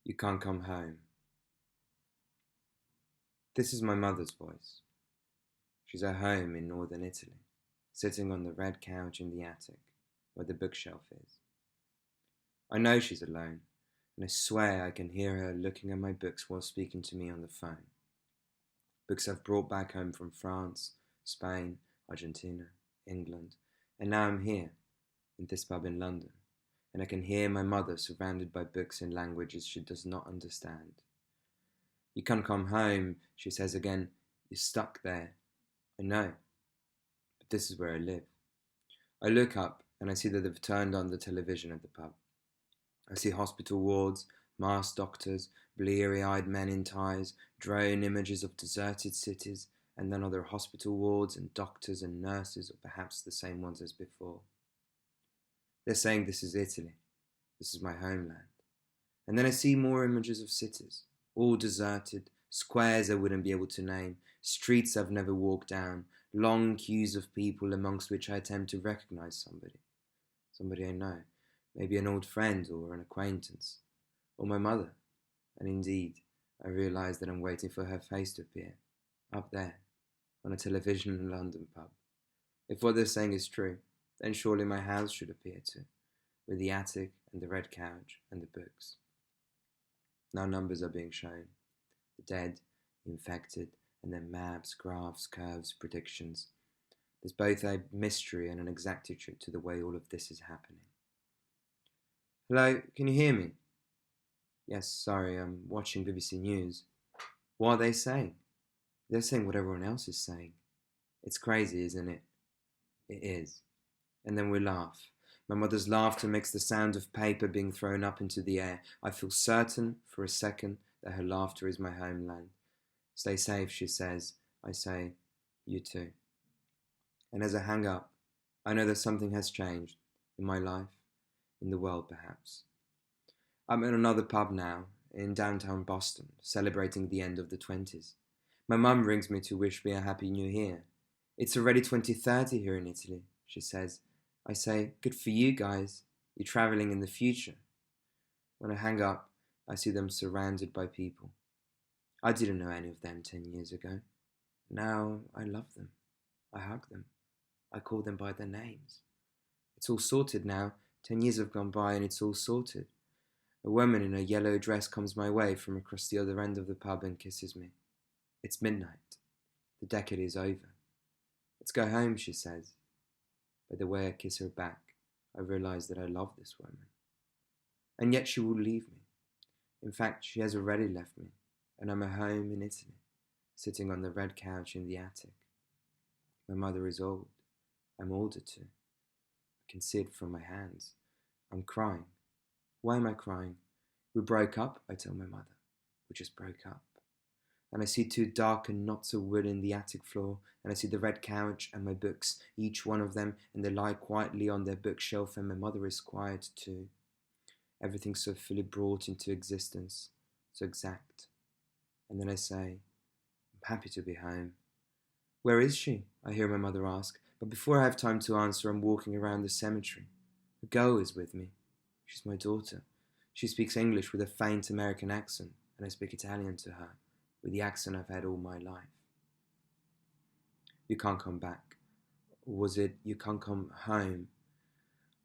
You can't come home. This is my mother's voice. She's at home in northern Italy, sitting on the red couch in the attic, where the bookshelf is. I know she's alone, and I swear I can hear her looking at my books while speaking to me on the phone. Books I've brought back home from France, Spain, Argentina, England, and now I'm here, in this pub in London, and I can hear my mother surrounded by books in languages she does not understand. You can't come home, she says again. You're stuck there. I know, but this is where I live. I look up and I see that they've turned on the television at the pub. I see hospital wards, masked doctors, bleary-eyed men in ties, drone images of deserted cities, and then other hospital wards and doctors and nurses, or perhaps the same ones as before. They're saying this is Italy. This is my homeland. And then I see more images of cities, all deserted, squares I wouldn't be able to name, streets I've never walked down, long queues of people amongst which I attempt to recognize somebody I know, maybe an old friend or an acquaintance, or my mother. And indeed, I realize that I'm waiting for her face to appear, up there, on a television in a London pub. If what they're saying is true, then surely my house should appear too, with the attic and the red couch and the books. Now numbers are being shown, the dead, the infected, and then maps, graphs, curves, predictions. There's both a mystery and an exactitude to the way all of this is happening. Hello, can you hear me? Yes, sorry, I'm watching BBC News. What are they saying? They're saying what everyone else is saying. It's crazy, isn't it? It is. And then we laugh. My mother's laughter makes the sound of paper being thrown up into the air. I feel certain, for a second, that her laughter is my homeland. Stay safe, she says. I say, you too. And as I hang up, I know that something has changed, in my life, in the world perhaps. I'm in another pub now, in downtown Boston, celebrating the end of the 20s. My mum rings me to wish me a happy new year. It's already 2030 here in Italy, she says. I say, good for you guys, you're travelling in the future. When I hang up, I see them surrounded by people. I didn't know any of them 10 years ago. Now I love them. I hug them. I call them by their names. It's all sorted now. 10 years have gone by and it's all sorted. A woman in a yellow dress comes my way from across the other end of the pub and kisses me. It's midnight. The decade is over. Let's go home, she says. By the way I kiss her back, I realise that I love this woman. And yet she will leave me. In fact, she has already left me, and I'm at home in Italy, sitting on the red couch in the attic. My mother is old. I'm older too. I can see it from my hands. I'm crying. Why am I crying? We broke up, I tell my mother. We just broke up. And I see two darkened knots of wood in the attic floor, and I see the red couch and my books, each one of them, and they lie quietly on their bookshelf, and my mother is quiet too. Everything so fully brought into existence, so exact. And then I say, I'm happy to be home. Where is she? I hear my mother ask, but before I have time to answer, I'm walking around the cemetery. A girl is with me. She's my daughter. She speaks English with a faint American accent, and I speak Italian to her, with the accent I've had all my life. You can't come back. Or was it, you can't come home?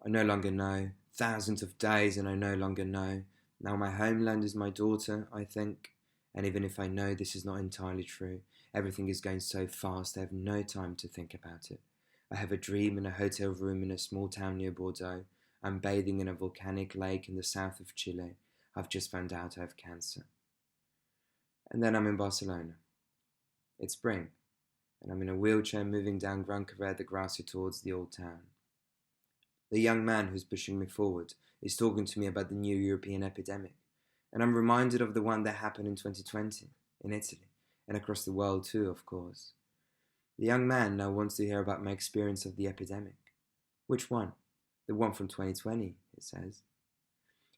I no longer know. Thousands of days and I no longer know. Now my homeland is my daughter, I think. And even if I know this is not entirely true, everything is going so fast I have no time to think about it. I have a dream in a hotel room in a small town near Bordeaux. I'm bathing in a volcanic lake in the south of Chile. I've just found out I have cancer. And then I'm in Barcelona. It's spring, and I'm in a wheelchair moving down Gran Carrer the Grassy towards the old town. The young man who's pushing me forward is talking to me about the new European epidemic, and I'm reminded of the one that happened in 2020, in Italy, and across the world too, of course. The young man now wants to hear about my experience of the epidemic. Which one? The one from 2020, it says.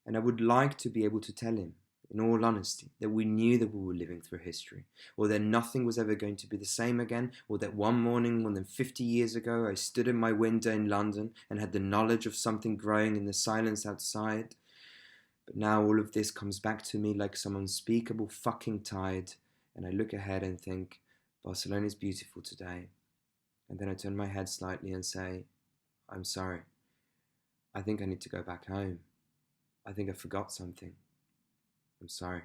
And I would like to be able to tell him, in all honesty, that we knew that we were living through history, or that nothing was ever going to be the same again, or that one morning more than 50 years ago I stood in my window in London and had the knowledge of something growing in the silence outside. But now all of this comes back to me like some unspeakable fucking tide, and I look ahead and think, Barcelona is beautiful today. And then I turn my head slightly and say, I'm sorry. I think I need to go back home. I think I forgot something. I'm sorry.